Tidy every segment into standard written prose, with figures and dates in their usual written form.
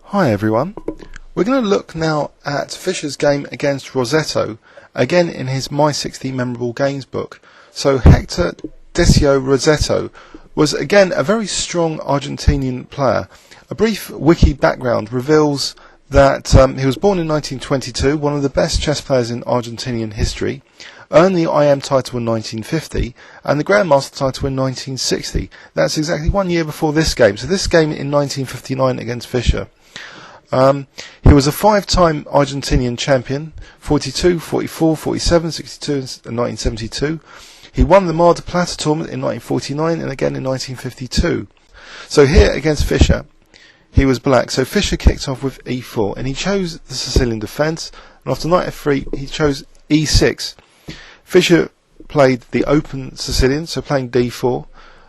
Hi everyone, we're going to look now at Fischer's game against Rossetto, again in his My 60 Memorable Games book. So Hector Decio Rossetto was again a very strong Argentinian player. A brief wiki background reveals that he was born in 1922, one of the best chess players in Argentinian history, earned the IM title in 1950 and the grandmaster title in 1960. That's exactly 1 year before this game. So this game in 1959 against Fischer. He was a five-time Argentinian champion, 42, 44, 47, 62 and 1972. He won the Plata tournament in 1949 and again in 1952. So here against Fischer, he was black. So Fischer kicked off with e4 and he chose the Sicilian defence, and after knight f3 he chose e6. Fischer played the open Sicilian, so playing d4.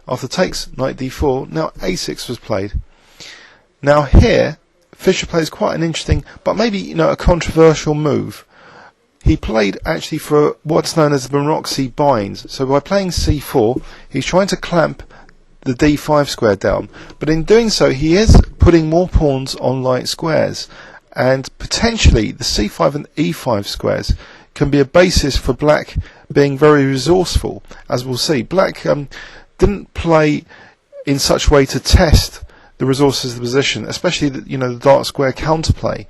After takes knight d4, now a6 was played. Now here Fischer plays quite an interesting, but maybe a controversial move. He played actually for what's known as the brilliancy binds. So by playing c4, he's trying to clamp the d5 square down, but in doing so he is putting more pawns on light squares, and potentially the c5 and e5 squares can be a basis for black being very resourceful. As we'll see, black didn't play in such a way to test the resources of the position, especially the dark square counterplay,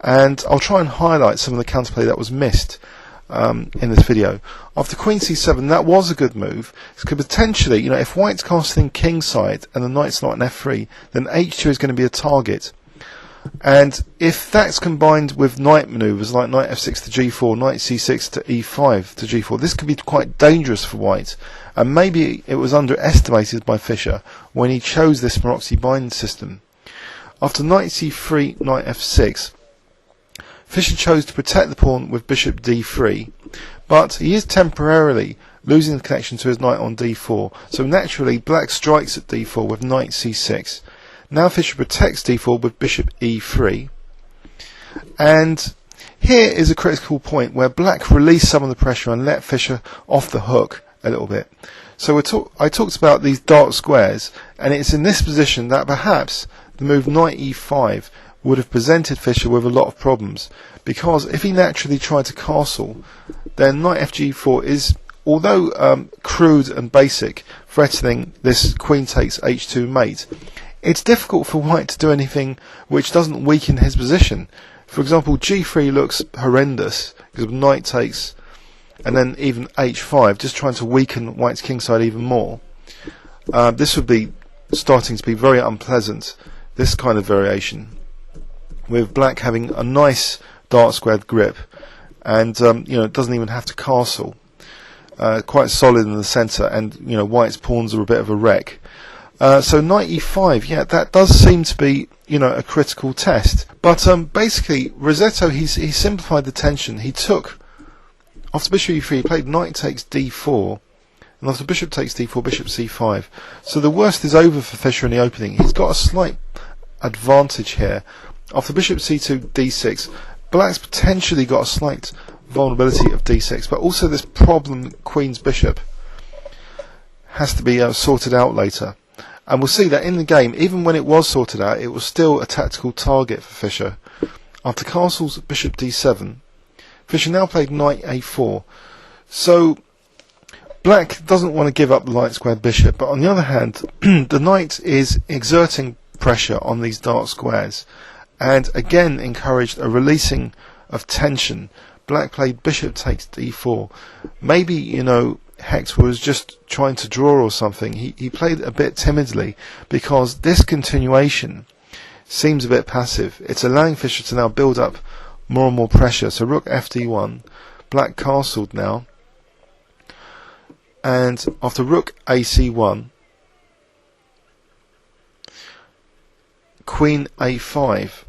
and I'll try and highlight some of the counterplay that was missed in this video. After queen c7, that was a good move. It could potentially, if white's castling kingside and the knight's not an f3, then h2 is going to be a target. And if that's combined with knight manoeuvres like knight f6 to g4, knight c6 to e5 to g4, this could be quite dangerous for white. And maybe it was underestimated by Fischer when he chose this brilliancy bind system. After knight c3, knight f6, Fischer chose to protect the pawn with bishop d3, but he is temporarily losing the connection to his knight on d4, so naturally black strikes at d4 with knight c6. Now Fischer protects d4 with bishop e3, and here is a critical point where black released some of the pressure and let Fischer off the hook a little bit. So I talked about these dark squares, and it's in this position that perhaps the move knight e5 would have presented Fischer with a lot of problems, because if he naturally tried to castle, then knight fg4 is, although crude and basic, threatening this queen takes h2 mate. It's difficult for white to do anything which doesn't weaken his position. For example, g3 looks horrendous because knight takes, and then even h5, just trying to weaken white's kingside even more. This would be starting to be very unpleasant, this kind of variation, with black having a nice dark squared grip, and it doesn't even have to castle. Quite solid in the centre, and white's pawns are a bit of a wreck. So knight e5, yeah, that does seem to be a critical test. But basically, Rossetto he simplified the tension. He took, after bishop e3, he played knight takes d4, and after bishop takes d4, bishop c5. So the worst is over for Fischer in the opening. He's got a slight advantage here. After bishop c2, d6, black's potentially got a slight vulnerability of d6, but also this problem queen's bishop has to be sorted out later. And we'll see that in the game, even when it was sorted out, it was still a tactical target for Fischer. After castles bishop d7, Fischer now played knight a4. So black doesn't want to give up the light squared bishop, but on the other hand, the knight is exerting pressure on these dark squares, and again encouraged a releasing of tension. Black played bishop takes d4. Maybe, Hector was just trying to draw or something. He played a bit timidly because this continuation seems a bit passive. It's allowing Fischer to now build up more and more pressure. So rook fd1, black castled now, and after rook ac1, queen a5.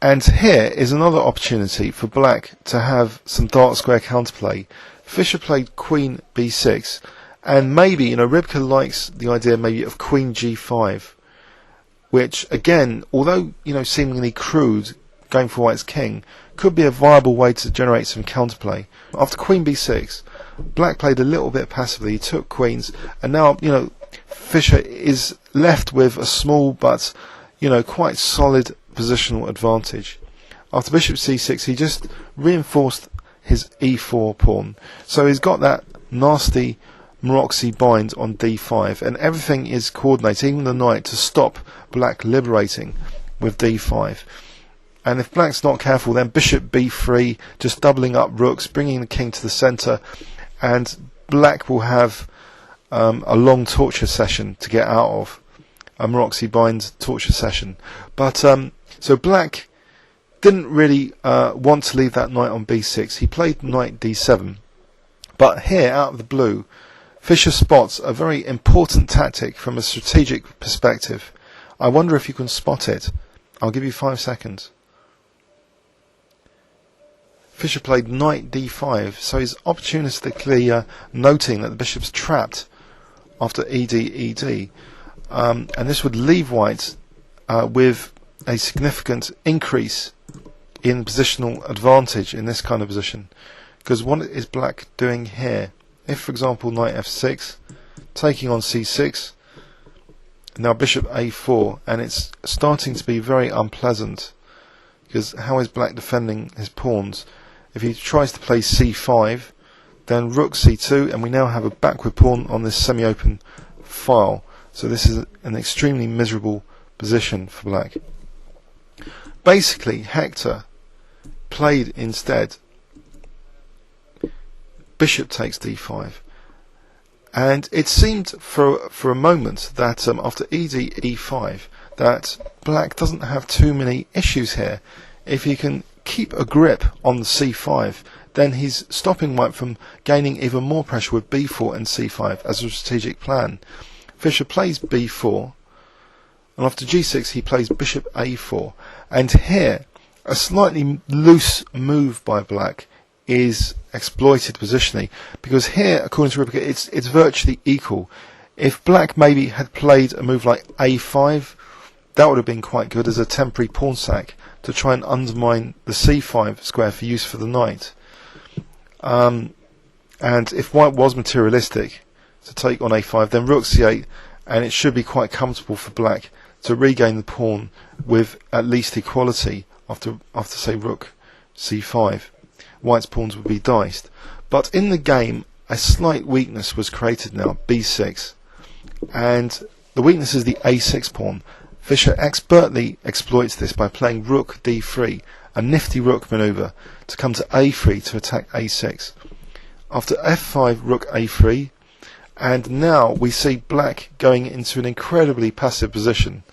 And here is another opportunity for black to have some dark square counterplay. Fischer played queen b6, and maybe, Rybka likes the idea maybe of queen g5, which again, although, seemingly crude, going for white's king, could be a viable way to generate some counterplay. After queen b6, black played a little bit passively. He took queens, and now, Fischer is left with a small but, quite solid positional advantage. After bishop c6, he just reinforced his e4 pawn. So he's got that nasty Maroczy bind on d5, and everything is coordinated, even the knight, to stop black liberating with d5. And if black's not careful, then bishop b3, just doubling up rooks, bringing the king to the centre, and black will have a long torture session to get out of, a Maroczy bind torture session. But so black didn't really want to leave that knight on b6. He played knight d7, but here, out of the blue, Fischer spots a very important tactic from a strategic perspective. I wonder if you can spot it. I'll give you 5 seconds. Fischer played knight d5, so he's opportunistically noting that the bishop's trapped after ed. And this would leave white with a significant increase in positional advantage in this kind of position. Because what is black doing here? If, for example, knight f6, taking on c6, now bishop a4, and it's starting to be very unpleasant, because how is black defending his pawns? If he tries to play c5, then rook c2, and we now have a backward pawn on this semi-open file. So this is an extremely miserable position for black. Basically, Hector played instead bishop takes d5, and it seemed for a moment that after e5 that black doesn't have too many issues here. If he can keep a grip on the c5, then he's stopping white from gaining even more pressure with b4 and c5 as a strategic plan. Fischer plays b4, and after g6 he plays bishop a4, and here a slightly loose move by black is exploited positionally, because here, according to Ripper, it's virtually equal. If black maybe had played a move like a5, that would have been quite good as a temporary pawn sack to try and undermine the c5 square for use for the knight. And if white was materialistic to take on a5, then rook c8, and it should be quite comfortable for black to regain the pawn with at least equality after say rook c5. White's pawns would be diced. But in the game, a slight weakness was created now, b6. And the weakness is the a6 pawn. Fischer expertly exploits this by playing rook d3, a nifty rook manoeuvre, to come to a3 to attack a6. After f5, rook a3, and now we see black going into an incredibly passive position.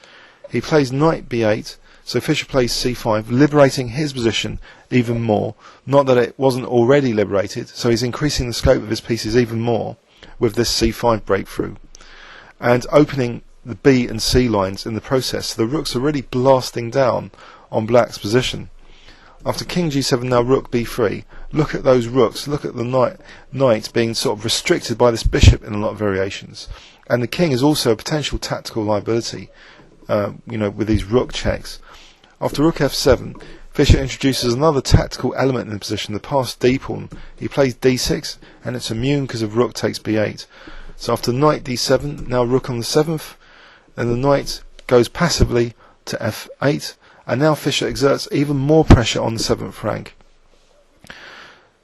He plays knight b8, so Fischer plays c5, liberating his position even more. Not that it wasn't already liberated, so he's increasing the scope of his pieces even more with this c5 breakthrough, and opening the b and c lines in the process. So the rooks are really blasting down on black's position. After king g7, now rook b3. Look at those rooks, look at the knight being sort of restricted by this bishop in a lot of variations. And the king is also a potential tactical liability, with these rook checks. After rook f7, Fischer introduces another tactical element in the position, the passed d pawn. He plays d6, and it's immune because of rook takes b8. So after knight d7, now rook on the 7th, and the knight goes passively to f8, and now Fischer exerts even more pressure on the 7th rank.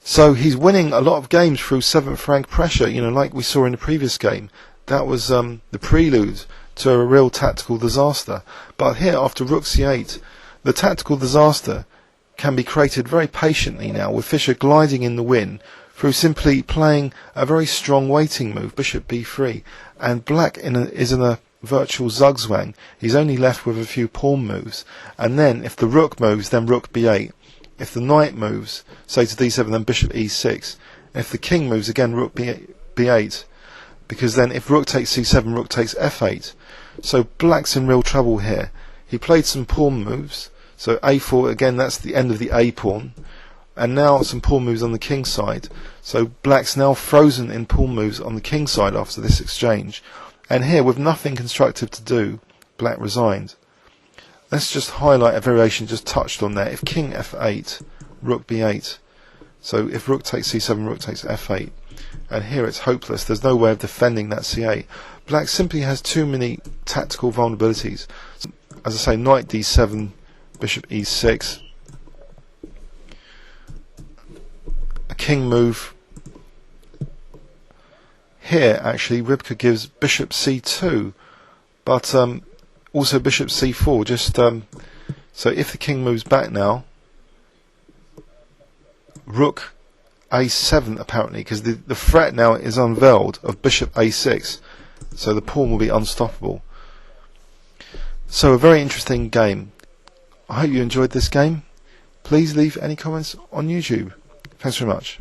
So he's winning a lot of games through 7th rank pressure, like we saw in the previous game. That was the prelude to a real tactical disaster. But here, after rook c8, the tactical disaster can be created very patiently now, with Fischer gliding in the win through simply playing a very strong waiting move, bishop b3, and black is in a virtual zugzwang. He's only left with a few pawn moves, and then if the rook moves, then rook b8. If the knight moves, say to d7, then bishop e6. If the king moves, again rook b8, because then if rook takes c7, rook takes f8. So black's in real trouble here. He played some pawn moves, so a4, again that's the end of the a pawn, and now some pawn moves on the king side. So black's now frozen in pawn moves on the king side after this exchange, and here, with nothing constructive to do, black resigned. Let's just highlight a variation just touched on there. If king f8, rook b8, so if rook takes c7, rook takes f8, and here it's hopeless, there's no way of defending that c8. Black simply has too many tactical vulnerabilities. As I say, knight d7, bishop e6, a king move. Here actually Rybka gives bishop c2, but also bishop c4, just so if the king moves back now, rook a7 apparently, because the threat now is unveiled of bishop a6, so the pawn will be unstoppable. So a very interesting game. I hope you enjoyed this game. Please leave any comments on YouTube. Thanks very much.